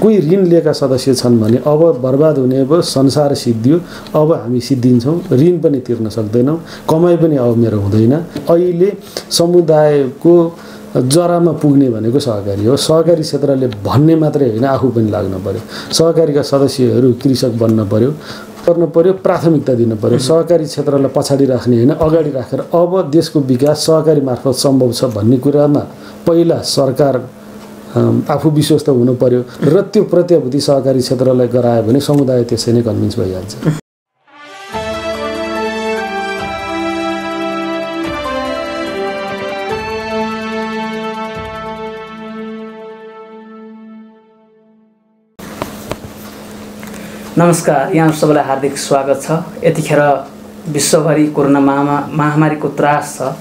कोही ऋण लिएका सदस्य छन् भने अब बर्बाद हुने अब संसार सिद्धियो, अब हामी सिद्धिन्छौँ, ऋण पनि तिर्न सक्दैनौँ, कमाइ पनि अब मेरो हुँदैन। अहिले समुदायको जरामा पुग्ने भनेको सहकारी हो। सहकारी क्षेत्रले भन्ने मात्रै होइन, आफू पनि लाग्न पर्यो। सहकारीका सदस्यहरू कृषक बन्न पर्यो, गर्नु पर्यो, प्राथमिकता दिनु पर्यो। सहकारी क्षेत्रलाई पछाडि राख्ने होइन, अगाडि राखेर अब देशको विकास सहकारी मार्फत सम्भव छ भन्ने कुरामा पहिला सरकार आफू विश्वस्त हुनु पर्यो र त्यो प्रत्याभूति सहकारी क्षेत्रलाई गरायो भने समुदाय त्यसै नै कन्भिन्स भइहाल्छ। नमस्कार, यहाँ सबैलाई हार्दिक स्वागत छ। यतिखेर विश्वभरि कोरोना महामारीको त्रास छ।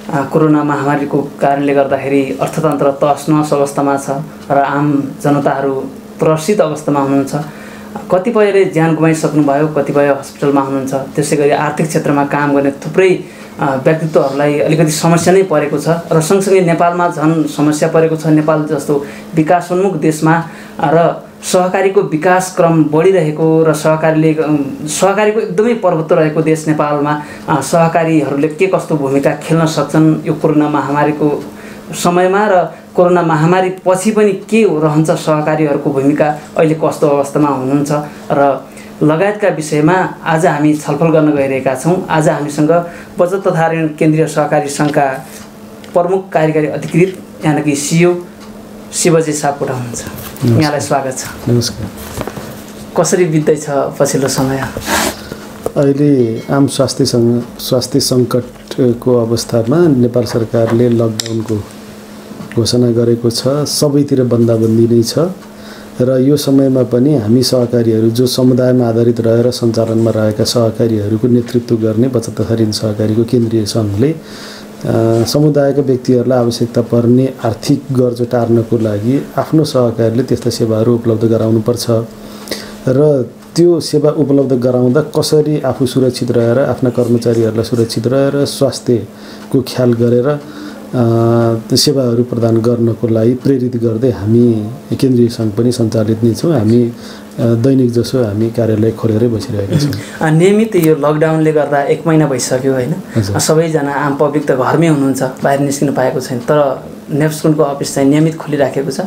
कोरोना महामारीको कारणले गर्दाखेरि अर्थतन्त्र तहस-नहस अवस्थामा छ र आम जनताहरू त्रसित अवस्थामा हुनुहुन्छ। कतिपयले ज्यान गुमाइसक्नुभयो, कतिपय हस्पिटलमा हुनुहुन्छ। त्यसै गरी आर्थिक क्षेत्रमा काम गर्ने थुप्रै व्यक्तित्वहरूलाई अलिकति समस्या नै परेको छ र सँगसँगै नेपालमा झन् समस्या परेको छ। नेपाल जस्तो विकासोन्मुख देशमा र सहकारीको विकास क्रम बढिरहेको र सहकारीको एकदमै प्रभुत्व रहेको देश नेपालमा सहकारीहरूले के कस्तो भूमिका खेल्न सक्छन् यो कोरोना महामारीको समयमा र कोरोना महामारी पछि पनि के रहन्छ सहकारीहरूको भूमिका, अहिले कस्तो अवस्थामा हुनुहुन्छ र लगायतका विषयमा आज हामी छलफल गर्न गइरहेका छौँ। आज हामीसँग बचत तथा ऋण केन्द्रीय सहकारी सङ्घका प्रमुख कार्यकारी अधिकृत यानि सिइओ शिवजी सापकोटा हुनुहुन्छ। यहाँलाई स्वागत छ। नमस्कार। कसरी बित्दैछ पछिल्लो समय? अहिले आम स्वास्थ्य सङ्कटको अवस्थामा नेपाल सरकारले लकडाउनको घोषणा गरेको छ। सबैतिर बन्दाबन्दी नै छ र यो समयमा पनि हामी सहकारीहरू जो समुदायमा आधारित रहेर सञ्चालनमा रहेका सहकारीहरूको नेतृत्व गर्ने बचत तथा ऋण सहकारीको केन्द्रीय सङ्घले समुदायका व्यक्तिहरूलाई आवश्यकता पर्ने आर्थिक गर्ज टार्नको लागि आफ्नो सहकारीले त्यस्ता सेवाहरू उपलब्ध गराउनुपर्छ र त्यो सेवा उपलब्ध गराउँदा कसरी आफू सुरक्षित रहेर आफ्ना कर्मचारीहरूलाई सुरक्षित रहेर स्वास्थ्यको ख्याल गरेर सेवाहरू प्रदान गर्नको लागि प्रेरित गर्दै हामी केन्द्रीय सङ्घ पनि सञ्चालित नै छौँ। हामी दैनिक जसो हामी कार्यालय खोलेरै बसिरहेका छौँ। नियमित यो लकडाउनले गर्दा 1 महिना भइसक्यो होइन? सबैजना आम पब्लिक त घरमै हुनुहुन्छ, बाहिर निस्किनु पाएको छैन, तर नेप्सकुनको अफिस चाहिँ नियमित खोलिराखेको छ।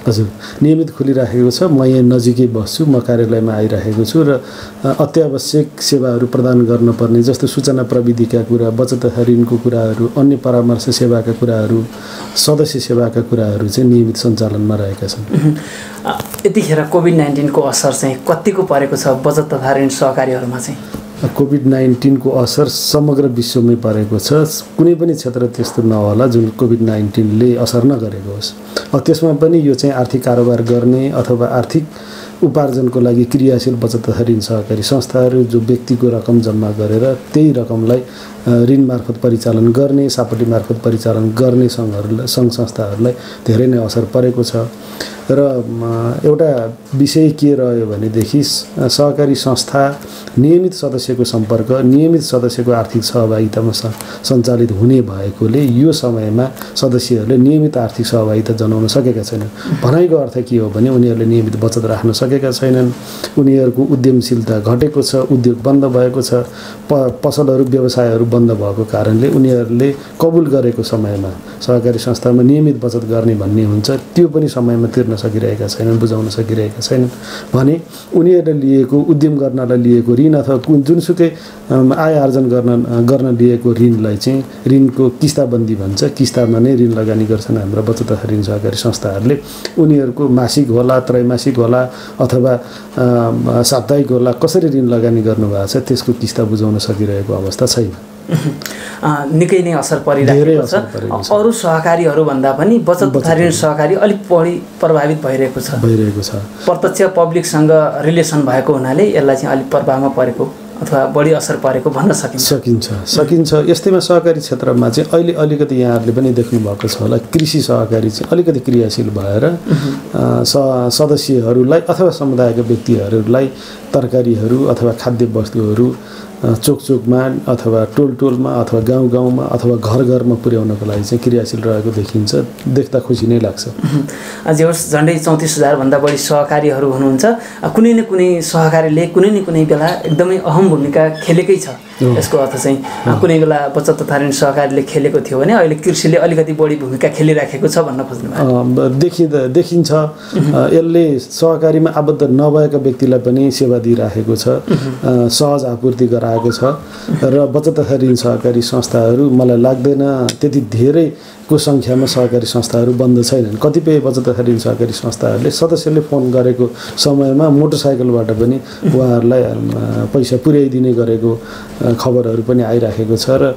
हजुर, नियमित खोलिराखेको छ। म यहाँ नजिकै बस्छु, म कार्यालयमा आइराखेको छु र अत्यावश्यक सेवाहरू प्रदान गर्नुपर्ने जस्तो सूचना प्रविधिका कुरा, बचत तथा ऋणको कुराहरू, अन्य परामर्श सेवाका कुराहरू, सदस्य सेवाका कुराहरू चाहिँ नियमित सञ्चालनमा रहेका छन्। यतिखेर कोभिड-19 को असर चाहिँ कतिको परेको छ बचत तथा ऋण सहकारीहरूमा चाहिँ? कोभिड-19 को असर समग्र विश्वमै परेको छ। कुनै पनि क्षेत्र त्यस्तो नहोला जुन कोभिड-19 ले असर नगरेको होस्। त्यसमा पनि यो चाहिँ आर्थिक कारोबार गर्ने अथवा आर्थिक उपार्जनको लागि क्रियाशील बचत तथा ऋण सहकारी संस्थाहरू जो व्यक्तिको रकम जम्मा गरेर त्यही रकमलाई ऋण मार्फत परिचालन गर्ने, सापटी मार्फत परिचालन गर्ने सङ्घ संस्थाहरूलाई धेरै नै असर परेको छ। र एउटा विषय के रह्यो भनेदेखि सहकारी संस्था नियमित सदस्यको सम्पर्क, नियमित सदस्यको आर्थिक सहभागितामा सञ्चालित हुने भएकोले यो समयमा सदस्यहरूले नियमित आर्थिक सहभागिता जनाउन सकेका छैनन्। भनाइको अर्थ के हो भने उनीहरूले नियमित बचत राख्न सकेका छैनन्, उनीहरूको उद्यमशीलता घटेको छ, उद्योग बन्द भएको छ, पसलहरू व्यवसायहरू बन्द भएको कारणले उनीहरूले कबुल गरेको समयमा सहकारी संस्थामा नियमित बचत गर्ने भन्ने हुन्छ, त्यो पनि समयमा तिर्न सकिरहेका छैनन्, बुझाउन सकिरहेका छैनन् भने उनीहरूले लिएको उद्यम गर्नलाई लिएको ऋण अथवा जुनसुकै आय आर्जन गर्न लिएको ऋणलाई चाहिँ ऋणको किस्ताबन्दी भन्छ, किस्तामा नै ऋण लगानी गर्छन् हाम्रा बचत तथा ऋण सहकारी संस्थाहरूले। उनीहरूको मासिक होला, त्रैमासिक होला अथवा साप्ताहिक होला, कसरी ऋण लगानी गर्नुभएको छ त्यसको किस्ता बुझाउन सकिरहेको अवस्था छैन। निकै नै असर परिरहेको छ। अरू सहकारीहरू भन्दा पनि बचत तथा ऋण सहकारी अलिक बढी प्रभावित भइरहेको छ। प्रत्यक्ष पब्लिकसँग रिलेसन भएको हुनाले यसलाई चाहिँ अलिक प्रभावमा परेको अथवा बढी असर परेको भन्न सकिन्छ। यस्तैमा सहकारी क्षेत्रमा चाहिँ अहिले अलिकति यहाँहरूले पनि देख्नु भएको छ होला, कृषि सहकारी चाहिँ अलिकति क्रियाशील भएर सदस्यहरूलाई अथवा समुदायका व्यक्तिहरूलाई तरकारीहरू अथवा खाद्य वस्तुहरू चोकचोकमा अथवा टोलटोलमा अथवा गाउँगाउँमा अथवा घरघरमा पुर्याउनको लागि चाहिँ क्रियाशील रहेको देखिन्छ। देख्दा खुसी नै लाग्छ। अझै होस् झन्डै 34,000 भन्दा बढी सहकारीहरू हुनुहुन्छ। कुनै न कुनै सहकारीले कुनै न कुनै बेला एकदमै अहम भूमिका खेलेकै छ। यसको अर्थ चाहिँ कुनै बेला बचत तथा ऋण सहकारीले खेलेको थियो भने अहिले कृषिले अलिकति बढी भूमिका खेलिराखेको छ भन्न खोज्नुभयो। देखिन्छ यसले सहकारीमा आबद्ध नभएका व्यक्तिलाई पनि सेवा दिइराखेको छ, सहज आपूर्ति गराएको छ र बचत तथा ऋण सहकारी संस्थाहरू मलाई लाग्दैन त्यति धेरैको सङ्ख्यामा सहकारी संस्थाहरू बन्द छैनन्। कतिपय बचत तथा ऋण सहकारी संस्थाहरूले सदस्यले फोन गरेको समयमा मोटरसाइकलबाट पनि उहाँहरूलाई पैसा पुर्याइदिने गरेको खबरहरू पनि आइराखेको छ र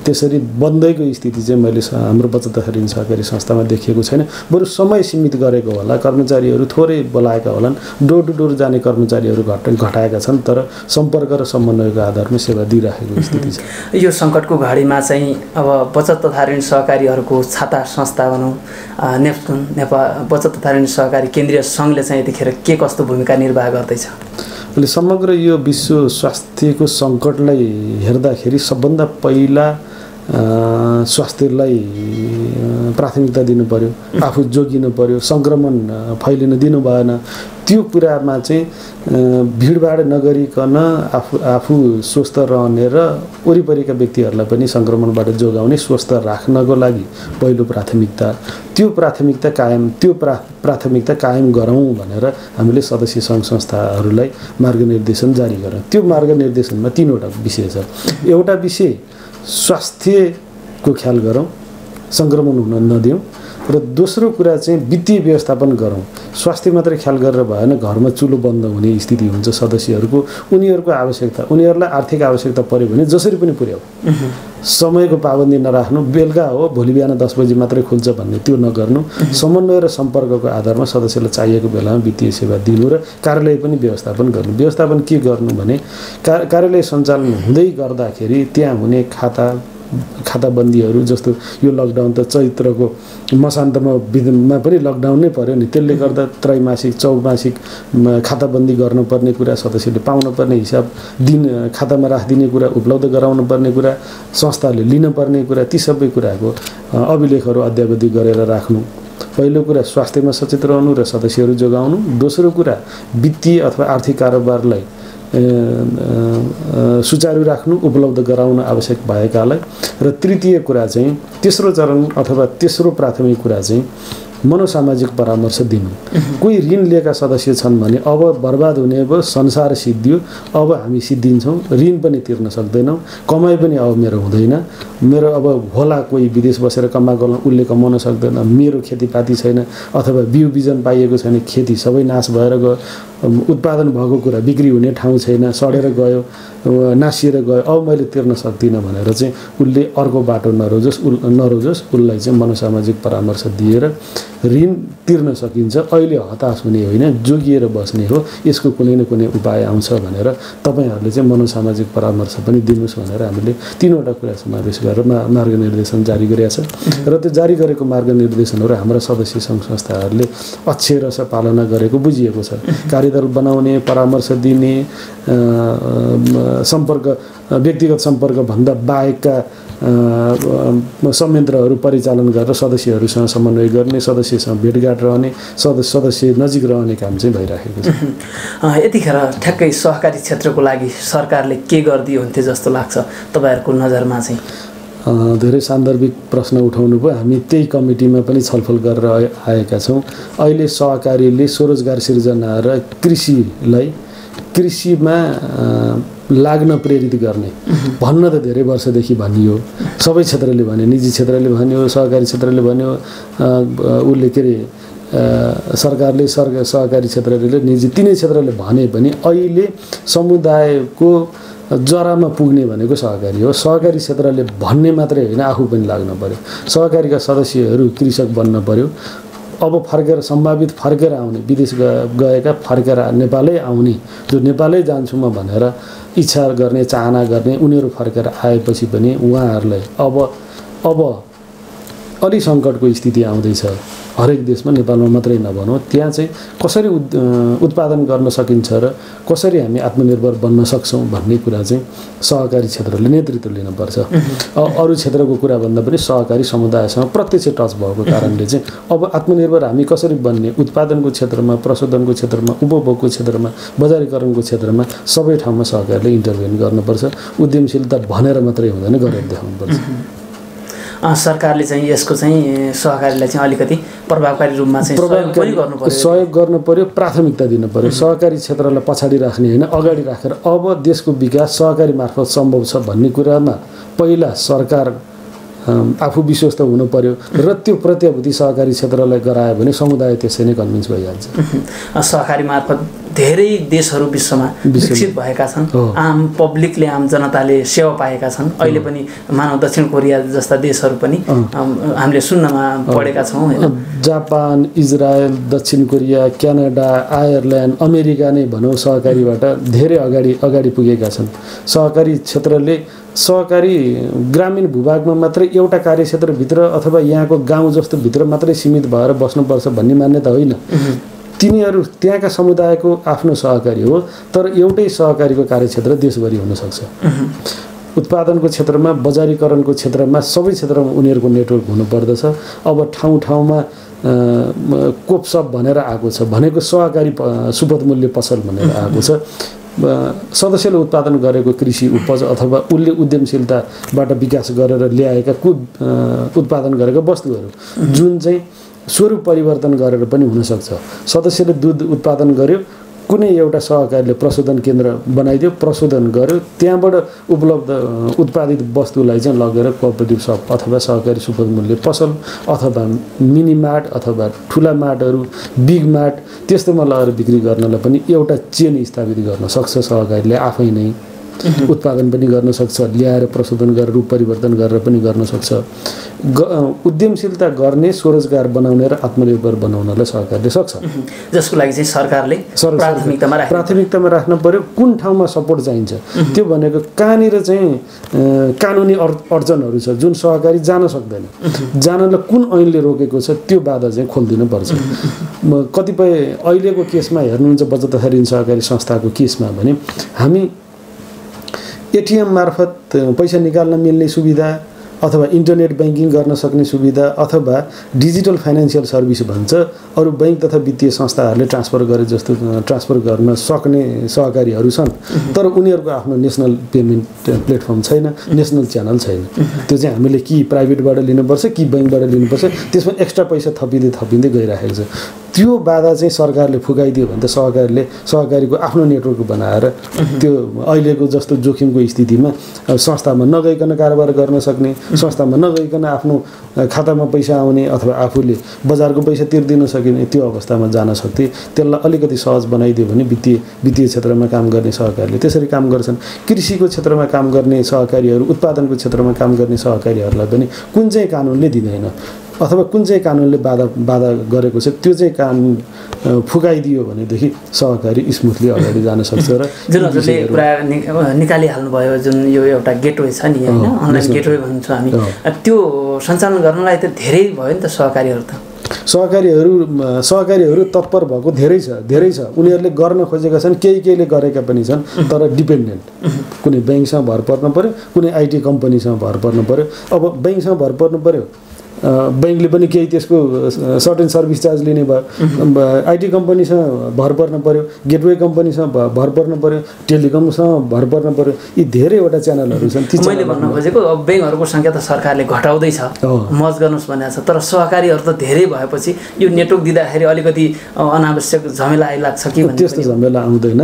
त्यसरी बन्दैको स्थिति चाहिँ मैले हाम्रो बचत तथा ऋण सहकारी संस्थामा देखिएको छैन। बरु समय सीमित गरेको होला, कर्मचारीहरू थोरै बोलाएका होलान्, डोर टु डोर जाने कर्मचारीहरू घटाएका छन्, तर सम्पर्क र समन्वयको आधारमा सेवा दिइराखेको स्थिति छ। यो सङ्कटको घडीमा चाहिँ अब बचत तथा ऋण सहकारीहरूको छाता संस्था भनौँ नेप्टुन नेपाल बचत तथा ऋण सहकारी केन्द्रीय सङ्घले चाहिँ यतिखेर के कस्तो भूमिका निर्वाह गर्दैछ? अहिले समग्र यो विश्व स्वास्थ्यको सङ्कटलाई हेर्दाखेरि सबभन्दा पहिला स्वास्थ्यलाई प्राथमिकता दिनु पर्यो, आफू जोगिनु पर्यो, सङ्क्रमण फैलिन दिनु भएन। त्यो कुरामा चाहिँ भिडभाड नगरिकन आफू स्वस्थ रहने र वरिपरिका व्यक्तिहरूलाई पनि सङ्क्रमणबाट जोगाउने, स्वस्थ राख्नको लागि पहिलो प्राथमिकता त्यो प्राथमिकता कायम गरौँ भनेर हामीले सदस्य सङ्घ संस्थाहरूलाई मार्गनिर्देशन जारी गरौँ। त्यो मार्गनिर्देशनमा 3वटा विषय छ। एउटा विषय स्वास्थ्यको ख्याल गरौँ, सङ्क्रमण हुन नदिउँ, र दोस्रो कुरा चाहिँ वित्तीय व्यवस्थापन गरौँ। स्वास्थ्य मात्रै ख्याल गरेर भएन, घरमा चुलो बन्द हुने स्थिति हुन्छ सदस्यहरूको। उनीहरूको आवश्यकता, उनीहरूलाई आर्थिक आवश्यकता पऱ्यो भने जसरी पनि पुर्याऊ, समयको पाबन्दी नराख्नु, बेलुका हो भोलि बिहान 10 बजी मात्रै खुल्छ भन्ने त्यो नगर्नु। समन्वय र सम्पर्कको आधारमा सदस्यलाई चाहिएको बेलामा वित्तीय सेवा दिनु र कार्यालय पनि व्यवस्थापन गर्नु। व्यवस्थापन के गर्नु भने कार्यालय सञ्चालन हुँदै गर्दाखेरि त्यहाँ हुने खाताबन्दीहरू, जस्तो यो लकडाउन त चैत्रको मसान्तमा पनि लकडाउन नै पर्यो नि, त्यसले गर्दा त्रैमासिक चौमासिक खाताबन्दी गर्नुपर्ने कुरा, सदस्यले पाउनुपर्ने हिसाब खातामा राखिदिने कुरा, उपलब्ध गराउनुपर्ने कुरा, संस्थाले लिनुपर्ने कुरा, ती सबै कुराको अभिलेखहरू अद्यावधि गरेर राख्नु। पहिलो कुरा स्वास्थ्यमा सचेत रहनु र सदस्यहरू जोगाउनु। दोस्रो कुरा वित्तीय अथवा आर्थिक कारोबारलाई सुचारू राख्नु, उपलब्ध गराउन आवश्यक भएकालाई। र तृतीय कुरा चाहिँ तेस्रो चरण अथवा तेस्रो प्राथमिक कुरा चाहिँ मनोसामाजिक परामर्श दिनु। कोही ऋण लिएका सदस्य छन् भने अब बर्बाद हुने अब संसार सिद्धियो, अब हामी सिद्धिन्छौँ, ऋण पनि तिर्न सक्दैनौँ, कमाइ पनि अब मेरो हुँदैन, मेरो अब होला कोही विदेश बसेर कमाएको उसले कमाउन सक्दैन, मेरो खेतीपाती छैन अथवा बिउ बिजन पाइएको छैन, खेती सबै नाश भएर गयो, उत्पादन भएको कुरा बिक्री हुने ठाउँ छैन, सडेर गयो, नासिएर गयो, अब मैले तिर्न सक्दिनँ भनेर चाहिँ उसले अर्को बाटो नरोजोस्, उसलाई चाहिँ मनोसामाजिक परामर्श दिएर ऋण तिर्न सकिन्छ। अहिले हताश हुने होइन, जोगिएर बस्ने हो, यसको कुनै न कुनै उपाय आउँछ भनेर तपाईँहरूले चाहिँ मनोसामाजिक परामर्श पनि दिनुहोस् भनेर हामीले 3वटा कुरा समावेश गरेर मार्गनिर्देशन जारी गरेका छ। र त्यो जारी गरेको मार्गनिर्देशनहरू हाम्रा सदस्य सङ्घ संस्थाहरूले अक्षरशः पालना गरेको बुझिएको छ। कार्यदल बनाउने, परामर्श दिने, व्यक्तिगत सम्पर्क भन्दा बाहेकका संयन्त्रहरू परिचालन गरेर सदस्यहरूसँग समन्वय गर्ने, सदस्यसँग भेटघाट रहने, सदस्य नजिक रहने काम चाहिँ भइराखेको छ। यतिखेर ठ्याक्कै सहकारी क्षेत्रको लागि सरकारले के गरिदियो हुन्थ्यो जस्तो लाग्छ तपाईँहरूको नजरमा चाहिँ? धेरै सान्दर्भिक प्रश्न उठाउनु भयो। हामी त्यही कमिटीमा पनि छलफल गरेर आएका छौँ। अहिले सहकारीले स्वरोजगार सिर्जना र कृषिमा लाग्न प्रेरित गर्ने भन्न त धेरै वर्षदेखि भनियो, सबै क्षेत्रले भन्यो, निजी क्षेत्रले भन्यो, सहकारी क्षेत्रले भन्यो, उसले के अरे सरकारले सहकारी क्षेत्रले निजी तिनै क्षेत्रले भने पनि अहिले समुदायको जरामा पुग्ने भनेको सहकारी हो। सहकारी क्षेत्रले भन्ने मात्रै होइन, आफू पनि लाग्न पर्यो। सहकारीका सदस्यहरू कृषक बन्न पर्यो। अब सम्भावित फर्केर आउने, विदेश गएका फर्केर नेपालै आउने, जो नेपालै जान्छु म भनेर इच्छा गर्ने, चाहना गर्ने, उनीहरू फर्केर आएपछि पनि उहाँहरूलाई अब अलि सङ्कटको स्थिति आउँदैछ हरेक देशमा, नेपालमा मात्रै नभनौँ, त्यहाँ चाहिँ कसरी उत्पादन गर्न सकिन्छ र कसरी हामी आत्मनिर्भर बन्न सक्छौँ भन्ने कुरा चाहिँ सहकारी क्षेत्रले नेतृत्व लिनुपर्छ। अरू क्षेत्रको कुरा भन्दा पनि सहकारी समुदायसँग प्रत्यक्ष टच भएको कारणले चाहिँ अब आत्मनिर्भर हामी कसरी बन्ने, उत्पादनको क्षेत्रमा, प्रशोधनको क्षेत्रमा, उपभोगको क्षेत्रमा, बजारीकरणको क्षेत्रमा सबै ठाउँमा सहकारीले इन्टरभेन गर्नुपर्छ। उद्यमशीलता भनेर मात्रै हुँदैन, गरेर देखाउनुपर्छ। सरकारले चाहिँ यसको चाहिँ सहकारीलाई चाहिँ अलिकति प्रभावकारी रूपमा चाहिँ सहयोग गर्नु पर्यो, प्राथमिकता दिनु पर्यो। सहकारी क्षेत्रलाई पछाडि राख्ने होइन, अगाडि राखेर अब देशको विकास सहकारी मार्फत सम्भव छ भन्ने कुरामा पहिला सरकार आफू विश्वस्त हुनु पर्यो र त्यो प्रत्याभूति सहकारी क्षेत्रलाई गरायो भने समुदाय त्यसै नै कन्भिन्स भइहाल्छ। सहकारी मार्फत धेरै देशहरू विश्वमा विकसित भएका छन्, आम पब्लिकले, आम जनताले सेवा पाएका छन्। अहिले पनि मानव दक्षिण कोरिया जस्ता देशहरू पनि हामीले सुन्नमा पढेका छौँ होइन। जापान, इजरायल, दक्षिण कोरिया, क्यानाडा, आयरल्यान्ड, अमेरिका नै भनौँ सहकारीबाट धेरै अगाडि पुगेका छन्। सहकारी क्षेत्रले सहकारी ग्रामीण भूभागमा मात्रै एउटा कार्यक्षेत्रभित्र अथवा यहाँको गाउँ जस्तो भित्र मात्रै सीमित भएर बस्नुपर्छ भन्ने मान्यता होइन। तिनीहरू त्यहाँका समुदायको आफ्नो सहकारी हो, तर एउटै सहकारीको कार्यक्षेत्र देशभरि हुनसक्छ। उत्पादनको क्षेत्रमा, बजारीकरणको क्षेत्रमा, सबै क्षेत्रमा उनीहरूको नेटवर्क हुनुपर्दछ। अब ठाउँमा कोपसप भनेर आएको छ, भनेको सहकारी सुपथ मूल्य पसल भनेर आएको छ। सदस्यले उत्पादन गरेको कृषि उपज अथवा उसले उद्यमशीलताबाट विकास गरेर ल्याएका उत्पादन गरेका वस्तुहरू जुन चाहिँ स्वरूप परिवर्तन गरेर पनि हुनसक्छ। सदस्यले दुध उत्पादन गर्यो, कुनै एउटा सहकारीले प्रशोधन केन्द्र बनाइदियो, प्रशोधन गर्यो, त्यहाँबाट उपलब्ध उत्पादित वस्तुलाई चाहिँ लगेर कोअपरेटिभ सप अथवा सहकारी सुपथ मूल्य पसल अथवा मिनी मार्ट अथवा ठुला मार्टहरू, बिग मार्ट त्यस्तोमा लगेर बिक्री गर्नलाई पनि एउटा चेन स्थापित गर्न सक्छ सहकारीले आफै नै। उत्पादन पनि गर्न सक्छ, ल्याएर प्रशोधन गरेर रूप परिवर्तन गरेर पनि गर्न सक्छ। उद्यमशीलता गर्ने, स्वरोजगार बनाउने र आत्मनिर्भर बनाउनलाई सहकारीले सक्छ। जसको लागि चाहिँ सरकारले प्राथमिकतामा राख्न पर्यो। कुन ठाउँमा सपोर्ट चाहिन्छ त्यो भनेको कहाँनिर चाहिँ कानुनी अडचनहरू छ जुन सहकारी जान सक्दैन, जानलाई कुन ऐनले रोकेको छ त्यो बाधा चाहिँ खोलिदिनु पर्छ। कतिपय अहिलेको केसमा हेर्नुहुन्छ बचत तथा ऋण सहकारी संस्थाको केसमा भने हामी एटिएम मार्फत पैसा निकाल्न मिल्ने सुविधा अथवा इन्टरनेट ब्याङ्किङ गर्न सक्ने सुविधा अथवा डिजिटल फाइनेन्सियल सर्भिस भन्छ, अरू बैंक तथा वित्तीय संस्थाहरूले ट्रान्सफर गरे जस्तो ट्रान्सफर गर्न सक्ने सहकारीहरू छन्, तर उनीहरूको आफ्नो नेसनल पेमेन्ट प्लेटफर्म छैन, नेसनल च्यानल छैन। त्यो चाहिँ हामीले कि प्राइभेटबाट लिनुपर्छ कि बैङ्कबाट लिनुपर्छ, त्यसमा एक्स्ट्रा पैसा थपिँदै गइरहेको छ। त्यो बाधा चाहिँ सरकारले फुकाइदियो भने त सहकारीको आफ्नो नेटवर्क बनाएर त्यो अहिलेको जस्तो जोखिमको स्थितिमा संस्थामा नगइकन कारोबार गर्न सक्ने, संस्थामा नगइकन आफ्नो खातामा पैसा आउने अथवा आफूले बजारको पैसा तिर्दिन सकिने त्यो अवस्थामा जान सक्थे। त्यसलाई अलिकति सहज बनाइदियो भने वित्तीय क्षेत्रमा काम गर्ने सहकारीले त्यसरी काम गर्छन्। कृषिको क्षेत्रमा काम गर्ने सहकारीहरू, उत्पादनको क्षेत्रमा काम गर्ने सहकारीहरूलाई पनि कुन चाहिँ कानुनले दिँदैन अथवा कुन चाहिँ कानुनले बाधा गरेको छ त्यो चाहिँ कानुन फुकाइदियो भनेदेखि सहकारी स्मुथली अगाडि जान सक्छ। र जुन हजुरले पुरा निकालिहाल्नु भयो, जुन यो एउटा गेटवे छ नि होइन, अनलाइन गेटवे भन्छौँ हामी, त्यो सञ्चालन गर्नलाई त धेरै भयो नि त सहकारीहरू त। सहकारीहरू तत्पर भएको धेरै छ। उनीहरूले गर्न खोजेका छन्, केहीले गरेका पनि छन्, तर डिपेन्डेन्ट कुनै ब्याङ्कसँग भर पर्नु पर्यो, कुनै आइटी कम्पनीसँग भर पर्नु पर्यो। अब ब्याङ्कसँग भर पर्नु पर्यो, बैंकले पनि केही त्यसको सर्टेन सर्भिस चार्ज लिने भयो, आइटी कम्पनीसँग भर पर्न पर्यो, गेटवे कम्पनीसँग भर पर्न पर्यो, टेलिकमसँग भर पर्न पर्यो। यी धेरैवटा च्यानलहरू छन्। ती मैले भन्न खोजेको अब बैंकहरूको सङ्ख्या त सरकारले घटाउँदैछ, मज गर्नुहोस् भनेको छ, तर सहकारीहरू त धेरै भएपछि यो नेटवर्क दिँदाखेरि अलिकति अनावश्यक झमेला आइलाग्छ कि भन्ने। त्यस्तो झमेला आउँदैन।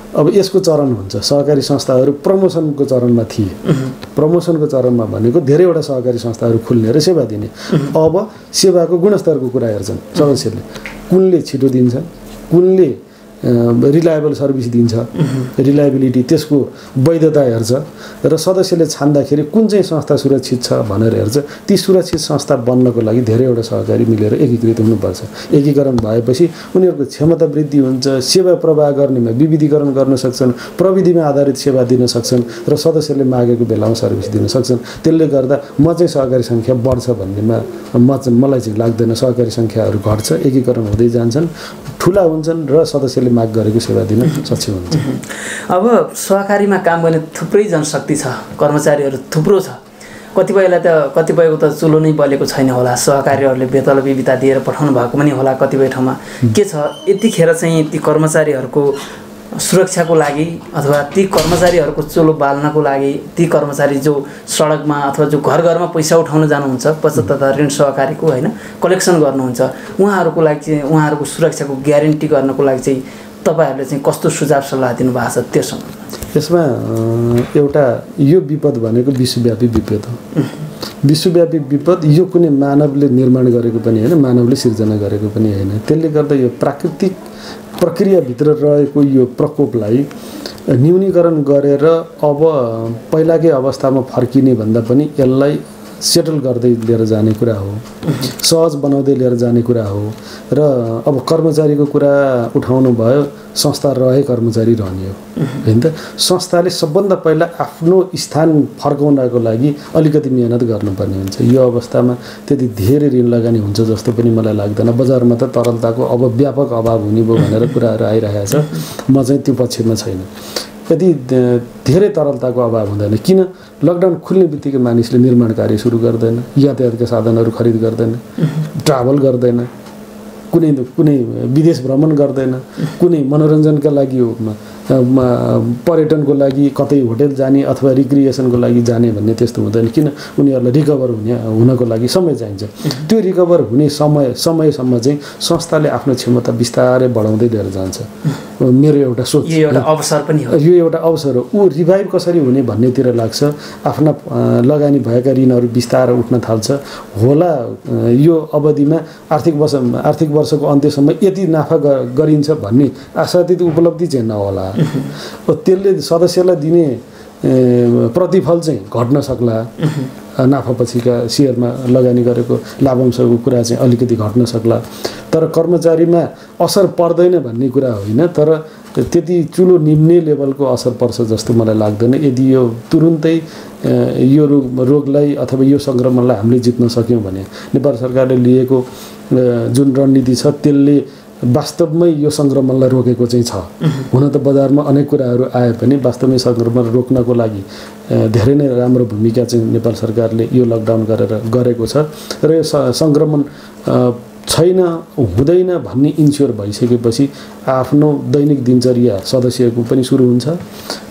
अब यसको चरण हुन्छ, सहकारी संस्थाहरू प्रमोसनको चरणमा थिए। प्रमोसनको चरणमा भनेको धेरैवटा सहकारी संस्थाहरू खुल्ने र सेवा दिने। अब सेवाको गुणस्तरको कुरा हेर्छन् सदस्यले, कुनले छिटो दिन्छ, कुनले रिलायबल सर्भिस दिन्छ, रिलायबिलिटी त्यसको वैधता हेर्छ र सदस्यले छान्दाखेरि कुन चाहिँ संस्था सुरक्षित छ भनेर हेर्छ। ती सुरक्षित संस्था बन्नको लागि धेरैवटा सहकारी मिलेर एकीकृत हुनुपर्छ। एकीकरण भएपछि उनीहरूको क्षमता वृद्धि हुन्छ, सेवा प्रवाह गर्नेमा विविधीकरण गर्न सक्छन्, प्रविधिमा आधारित सेवा दिन सक्छन् र सदस्यले मागेको बेलामा सर्भिस दिन सक्छन्। त्यसले गर्दा म चाहिँ सहकारी सङ्ख्या बढ्छ भन्नेमा मलाई चाहिँ लाग्दैन। सहकारी सङ्ख्याहरू घट्छ, एकीकरण हुँदै जान्छन्, ठुला हुन्छन् र सदस्यले माग गरेको सेवा दिन सक्षम हुन्छ। अब सहकारीमा काम गर्ने थुप्रै जनशक्ति छ, कर्मचारीहरू थुप्रो छ। कतिपयलाई त कतिपयको त चुलो नै बलेको छैन होला, सहकारीहरूले बेतल विविधता दिएर पठाउनु भएको पनि होला कतिपय ठाउँमा। के छ यतिखेर चाहिँ ती कर्मचारीहरूको सुरक्षाको लागि अथवा ती कर्मचारीहरूको चुलो बाल्नको लागि ती कर्मचारी जो सडकमा अथवा जो घर घरमा पैसा उठाउन जानुहुन्छ, बचत तथा ऋण सहकारीको होइन कलेक्सन गर्नुहुन्छ, उहाँहरूको लागि चाहिँ उहाँहरूको सुरक्षाको ग्यारेन्टी गर्नको लागि चाहिँ तपाईँहरूले चाहिँ कस्तो सुझाव सल्लाह दिनुभएको छ त्योसँग? यसमा एउटा यो विपद भनेको विश्वव्यापी विपद हो। विश्वव्यापी विपद यो कुनै मानवले निर्माण गरेको पनि होइन, मानवले सिर्जना गरेको पनि होइन। त्यसले गर्दा यो प्राकृतिक प्रक्रियाभित्र रहेको यो प्रकोपलाई न्यूनीकरण गरेर अब पहिलाकै अवस्थामा फर्किने भन्दा पनि यसलाई सेटल गर्दै लिएर जाने कुरा हो, सहज बनाउँदै लिएर जाने कुरा हो। र अब कर्मचारीको कुरा उठाउनु भयो, संस्था रहे कर्मचारी रहने हो होइन त। संस्थाले सबभन्दा पहिला आफ्नो स्थान फर्काउनको लागि अलिकति मेहनत गर्नुपर्ने हुन्छ। यो अवस्थामा त्यति धेरै ऋण लगानी हुन्छ जस्तो पनि मलाई लाग्दैन। बजारमा त तरलताको अब व्यापक अभाव हुने भयो भनेर कुराहरू आइरहेको छ। म चाहिँ त्यो पक्षमा छैन। यदि धेरै तरलताको अभाव हुँदैन, किन लकडाउन खुल्ने बित्तिकै मानिसले निर्माण कार्य सुरु गर्दैन, यातायातका साधनहरू खरिद गर्दैन, ट्राभल गर्दैन, कुनै विदेश भ्रमण गर्दैन, कुनै मनोरञ्जनका लागि पर्यटनको लागि कतै होटल जाने अथवा रिक्रिएसनको लागि जाने भन्ने त्यस्तो हुँदैन। किन उनीहरूलाई रिकभर हुनको लागि समय चाहिन्छ। त्यो रिकभर हुने समयसम्म चाहिँ संस्थाले आफ्नो क्षमता बिस्तारै बढाउँदै लिएर जान्छ। मेरो एउटा सोच, यो एउटा अवसर पनि हो। यो एउटा अवसर हो। ऊ रिभाइभ कसरी हुने भन्नेतिर लाग्छ। आफ्ना लगानी भएका ऋणहरू बिस्तारै उठ्न थाल्छ होला। यो अवधिमा आर्थिक वर्षको अन्त्यसम्म यति नाफा गरिन्छ भन्ने आशातीत उपलब्धि चाहिँ नहोला। त्यसले सदस्यलाई दिने प्रतिफल चाहिँ घट्न सक्ला। नाफापछिका सेयरमा लगानी गरेको लाभांशको कुरा चाहिँ अलिकति घट्न सक्ला। तर कर्मचारीमा असर पर्दैन भन्ने कुरा होइन, तर त्यति चुलो निम्ने लेभलको असर पर्छ जस्तो मलाई लाग्दैन। यदि यो तुरुन्तै यो रोगलाई अथवा यो सङ्क्रमणलाई हामीले जित्न सक्यौँ भने नेपाल सरकारले लिएको जुन रणनीति छ त्यसले वास्तवमै यो सङ्क्रमणलाई रोकेको चाहिँ छ। हुन त बजारमा अनेक कुराहरू आए पनि वास्तवमै सङ्क्रमण रोक्नको लागि धेरै नै राम्रो भूमिका चाहिँ नेपाल सरकारले यो लकडाउन गरेको छ। र यो सङ्क्रमण छैन हुँदैन भन्ने इन्स्योर भइसकेपछि आफ्नो दैनिक दिनचर्या सदस्यको पनि सुरु हुन्छ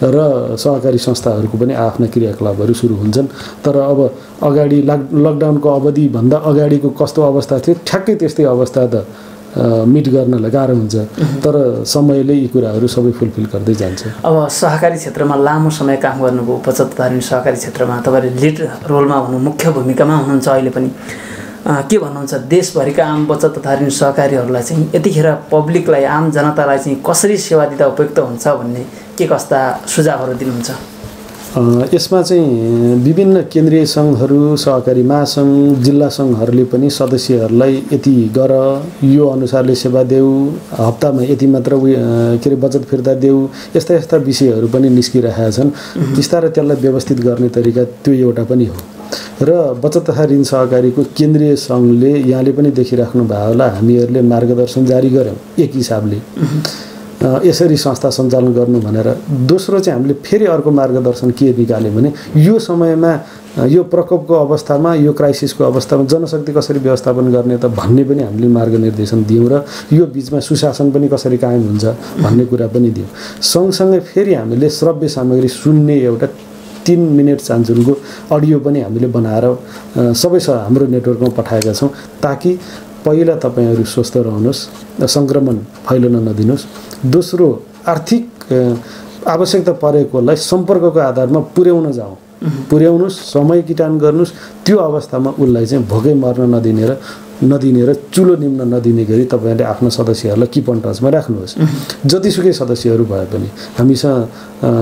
र सहकारी संस्थाहरूको पनि आफ्ना क्रियाकलापहरू सुरु हुन्छन्। तर अब अगाडि लकडाउनको अवधिभन्दा अगाडिको कस्तो अवस्था थियो ठ्याक्कै त्यस्तै अवस्था त मिट गर्नलाई गाह्रो हुन्छ। तर समयले यी कुराहरू सबै फुलफिल गर्दै जान्छ। अब सहकारी क्षेत्रमा लामो समय काम गर्नुभयो, बचत तथा ऋण सहकारी क्षेत्रमा तपाईँले लिड रोलमा हुनु, मुख्य भूमिकामा हुनुहुन्छ अहिले पनि। के भन्नुहुन्छ देशभरिका आम बचत तथा ऋण सहकारीहरूलाई चाहिँ यतिखेर पब्लिकलाई, आम जनतालाई चाहिँ कसरी सेवा दिँदा उपयुक्त हुन्छ भन्ने के कस्ता सुझावहरू दिनुहुन्छ? यसमा चाहिँ विभिन्न केन्द्रीय सङ्घहरू, सहकारी महासङ्घ, जिल्ला सङ्घहरूले पनि सदस्यहरूलाई यति गर, यो अनुसारले सेवा देऊ, हप्तामा यति मात्र के अरे बचत फिर्ता देऊ, यस्ता यस्ता विषयहरू पनि निस्किरहेका छन्। बिस्तारै त्यसलाई व्यवस्थित गर्ने तरिका त्यो एउटा पनि हो। र बचत तथा ऋण सहकारीको केन्द्रीय सङ्घले यहाँले पनि देखिराख्नु भयो होला, हामीहरूले मार्गदर्शन जारी गऱ्यौँ एक हिसाबले यसरी संस्था सञ्चालन गर्नु भनेर। दोस्रो चाहिँ हामीले फेरि अर्को मार्गदर्शन के निकाल्यौँ भने यो समयमा, यो प्रकोपको अवस्थामा, यो क्राइसिसको अवस्थामा जनशक्ति कसरी व्यवस्थापन गर्ने त भन्ने पनि हामीले मार्गनिर्देशन दियौँ र यो बिचमा सुशासन पनि कसरी कायम हुन्छ भन्ने कुरा पनि दियौँ। सँगसँगै फेरि हामीले श्रव्य सामग्री सुन्ने एउटा 3 मिनट चान्चुनको अडियो पनि हामीले बनाएर सबै हाम्रो नेटवर्कमा पठाएका छौँ, ताकि पहिला तपाईहरू स्वस्थ रहनुहोस्, सङ्क्रमण फैलन नदिनुहोस्। दोस्रो, आर्थिक आवश्यकता परेकोलाई सम्पर्कको आधारमा पुर्याउन जाउँ पुर्याउनुस्, समय किटान गर्नुस्। त्यो अवस्थामा उसलाई चाहिँ भोकै मर्न नदिने र चुलो निम्न नदिने गरी तपाईँहरूले आफ्ना सदस्यहरूलाई किप अन टचमा राख्नुहोस्। जतिसुकै सदस्यहरू भए पनि हामीसँग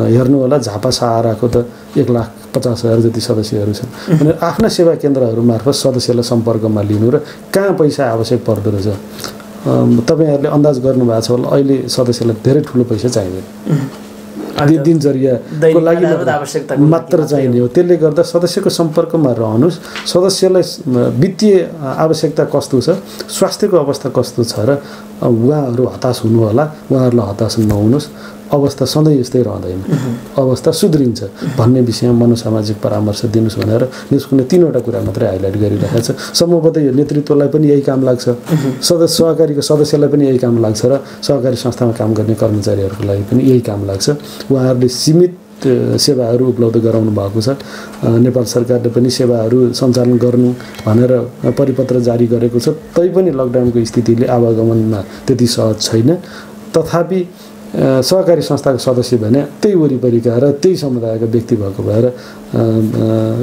हेर्नु होला झापा सहाराको त 1,50,000 जति सदस्यहरू छन्। अनि आफ्ना सेवा केन्द्रहरू मार्फत सदस्यलाई सम्पर्कमा लिनु र कहाँ पैसा आवश्यक पर्दो रहेछ तपाईँहरूले अन्दाज गर्नुभएको छ होला। अहिले सदस्यलाई धेरै ठुलो पैसा चाहिँदैन, दिनचर्याको लागि मात्र चाहिने हो। त्यसले गर्दा सदस्यको सम्पर्कमा रहनुहोस्। सदस्यलाई वित्तीय आवश्यकता कस्तो छ, स्वास्थ्यको अवस्था कस्तो छ र उहाँहरू हताश हुनु होला, उहाँहरूलाई हताश नहुनुहोस्। अवस्था सधैँ यस्तै रहँदैन, अवस्था सुध्रिन्छ भन्ने विषयमा मनोसामाजिक परामर्श दिनुहोस् भनेर निस्कुने 3वटा कुरा मात्रै हाइलाइट गरिरहेको छ। सम्भवतः यो नेतृत्वलाई पनि यही काम लाग्छ, सहकारीको सदस्यलाई पनि यही काम लाग्छ र सहकारी संस्थामा काम गर्ने कर्मचारीहरूको लागि पनि यही काम लाग्छ। उहाँहरूले सीमित सेवाहरू उपलब्ध गराउनु भएको छ। नेपाल सरकारले पनि सेवाहरू सञ्चालन गर्नु भनेर परिपत्र जारी गरेको छ। तैपनि लकडाउनको स्थितिले आवागमनमा त्यति सहज छैन। तथापि सहकारी संस्थाको सदस्य भने त्यही वरिपरिका र त्यही समुदायका व्यक्ति भएको भएर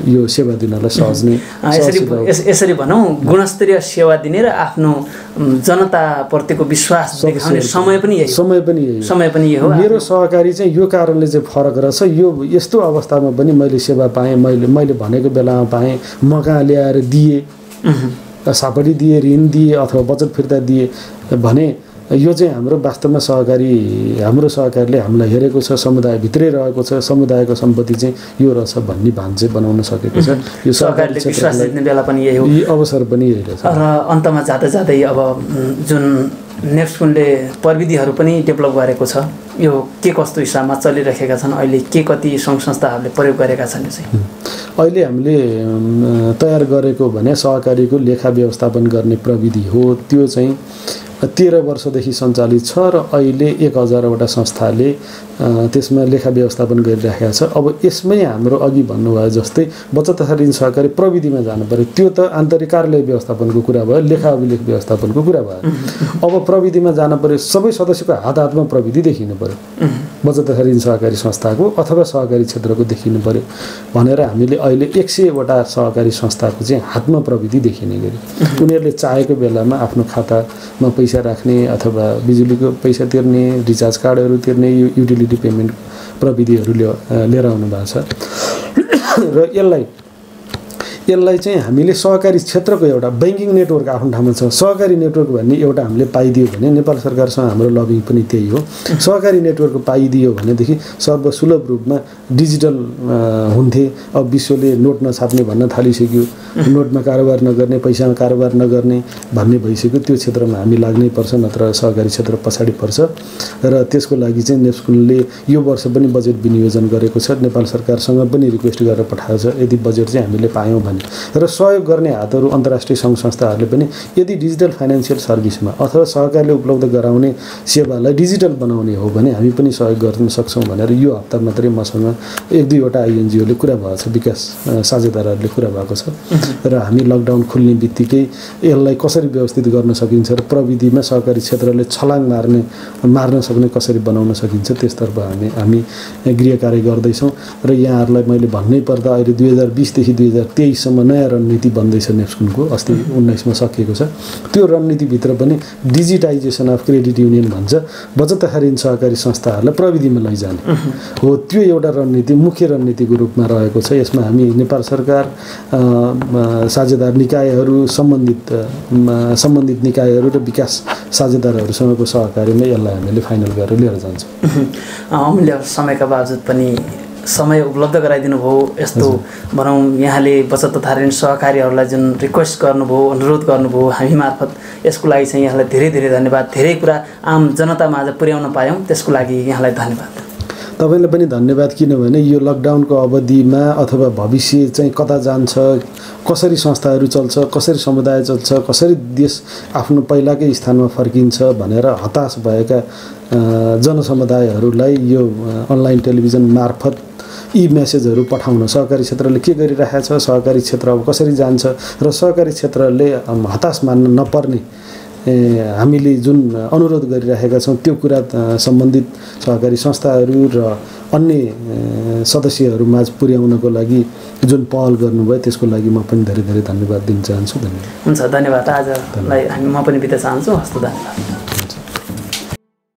यो सेवा दिनलाई सहज नै यसरी भनौँ गुणस्तरीय सेवा दिने र आफ्नो जनताप्रतिको विश्वास देखाउने समय पनि यही हो। मेरो सहकारी चाहिँ यो कारणले चाहिँ फरक रहेछ। यो यस्तो अवस्थामा पनि मैले सेवा पाएँ, मैले भनेको बेलामा पाएँ, म कहाँ ल्याएर दिएँ, सापडी दिए, ऋण दिए अथवा बचत फिर्ता दिए भने यो चाहिँ हाम्रो वास्तवमा हाम्रो सहकारीले हामीलाई हेरेको छ, समुदायभित्रै रहेको छ, समुदायको सम्पत्ति चाहिँ यो रहेछ भन्ने भान चाहिँ बनाउन सकेको छ। यो सहकारीले विश्वास जित्ने बेला पनि यही हो, अवसर पनि यही रहेछ। र अन्तमा जाँदै अब जुन नेप्सकुनले प्रविधिहरू पनि डेभलप गरेको छ, यो के कस्तो हिसाबमा चलिरहेका छन्, अहिले के कति सङ्घ संस्थाहरूले प्रयोग गरेका छन्? अहिले हामीले तयार गरेको भने सहकारीको लेखा व्यवस्थापन गर्ने प्रविधि हो। त्यो चाहिँ 13 वर्षदेखि सञ्चालित छ र अहिले 1000वटा संस्थाले त्यसमा लेखा व्यवस्थापन गरिराखेका छ। अब यसमै हाम्रो अघि भन्नुभयो जस्तै बचत तथा ऋण सहकारी प्रविधिमा जानु पर्यो। त्यो त आन्तरिक कार्यालय व्यवस्थापनको कुरा भयो, लेखा अभिलेख व्यवस्थापनको कुरा भयो। अब प्रविधिमा जानु पर्यो, सबै सदस्यको हातमा प्रविधि देखिनु पर्यो। बचत तथा ऋण सहकारी संस्थाको अथवा सहकारी क्षेत्रको देखिनु पर्यो भनेर हामीले अहिले 100वटा सहकारी संस्थाको चाहिँ हातमा प्रविधि देखिने गरी उनीहरूले चाहेको बेलामा आफ्नो खातामा पैसा राख्ने अथवा बिजुलीको पैसा तिर्ने, रिचार्ज कार्डहरू तिर्ने, युटिलिटी पेमेन्ट प्रविधिहरू लिएर आउनु भएको छ। र यसलाई चाहिँ हामीले सहकारी क्षेत्रको एउटा ब्याङ्किङ नेटवर्क आफ्नो ठाउँमा छ। सहकारी नेटवर्क भन्ने एउटा हामीले पाइदियो भने नेपाल सरकारसँग हाम्रो लबिङ पनि त्यही हो। सहकारी नेटवर्क पाइदियो भनेदेखि सर्वसुलभ रूपमा डिजिटल हुन्थे। अब विश्वले नोट नछाप्ने भन्न थालिसक्यो, नोटमा कारोबार नगर्ने, पैसामा कारोबार नगर्ने भन्ने भइसक्यो। त्यो क्षेत्रमा हामी लाग्नै पर्छ, नत्र सहकारी क्षेत्र पछाडि पर्छ। र त्यसको लागि चाहिँ नेप्सकुनले यो वर्ष पनि बजेट विनियोजन गरेको छ। नेपाल सरकारसँग पनि रिक्वेस्ट गरेर पठाएको छ, यदि बजेट चाहिँ हामीले पायौँ भने। र सहयोग गर्ने हातहरू अन्तर्राष्ट्रिय सङ्घ संस्थाहरूले पनि यदि डिजिटल फाइनेन्सियल सर्भिसमा अथवा सहकारीले उपलब्ध गराउने सेवालाई डिजिटल बनाउने हो भने हामी पनि सहयोग गर्न सक्छौँ भनेर यो हप्ता मात्रै मसँग 1-2वटा आइएनजिओले कुरा भएको छ, विकास साझेदारहरूले कुरा भएको छ। र हामी लकडाउन खुल्ने बित्तिकै यसलाई कसरी व्यवस्थित गर्न सकिन्छ र प्रविधिमा सहकारी क्षेत्रले छलाङ मार्न सक्ने कसरी बनाउन सकिन्छ त्यसतर्फ हामी गृह कार्य गर्दैछौँ। र यहाँहरूलाई मैले भन्नै पर्दा अहिले 2020 देखि 2023 सम्म नयाँ रणनीति बन्दैछ नेप्सकुनको, अस्ति 19 मा सकिएको छ। त्यो रणनीतिभित्र पनि डिजिटाइजेसन अफ क्रेडिट युनियन भन्छ, बचत तथा ऋण सहकारी संस्थाहरूलाई प्रविधिमा लैजाने हो। त्यो एउटा रणनीति मुख्य रणनीतिको रूपमा रहेको छ। यसमा हामी नेपाल सरकार, साझेदार निकायहरू, सम्बन्धित निकायहरू र विकास साझेदारहरूसँगको सहकारीमा यसलाई हामीले फाइनल गरेर लिएर जान्छौँ। अमूल्य समयका बावजुद पनि समय उपलब्ध गराइदिनु भयो। यस्तो भनौँ यहाँले बचत तथा ऋण सहकारीहरूलाई जुन रिक्वेस्ट गर्नुभयो, अनुरोध गर्नुभयो हामी मार्फत, यसको लागि चाहिँ यहाँलाई धेरै धेरै धन्यवाद। धेरै कुरा आम जनतामा आज पुर्याउन पायौँ, त्यसको लागि यहाँलाई धन्यवाद। तपाईँलाई पनि धन्यवाद, किनभने यो लकडाउनको अवधिमा अथवा भविष्य चाहिँ कता जान्छ, कसरी संस्थाहरू चल्छ, कसरी समुदाय चल्छ, कसरी देश आफ्नो पहिलाकै स्थानमा फर्किन्छ भनेर हताश भएका जनसमुदायहरूलाई यो अनलाइन टेलिभिजन मार्फत यी मेसेजहरू पठाउन, सहकारी क्षेत्रले के गरिरहेको छ, सहकारी क्षेत्र अब कसरी जान्छ र सहकारी क्षेत्रले हताश मान्न नपर्ने हामीले जुन अनुरोध गरिरहेका छौँ त्यो कुरा सम्बन्धित सहकारी संस्थाहरू र अन्य सदस्यहरूमाझ पुर्याउनको लागि जुन पहल गर्नुभयो त्यसको लागि म पनि धेरै धेरै धन्यवाद दिन चाहन्छु। धन्यवाद। हुन्छ, धन्यवाद। आजलाई म पनि बिदा चाहन्छु। हस्त, धन्यवाद।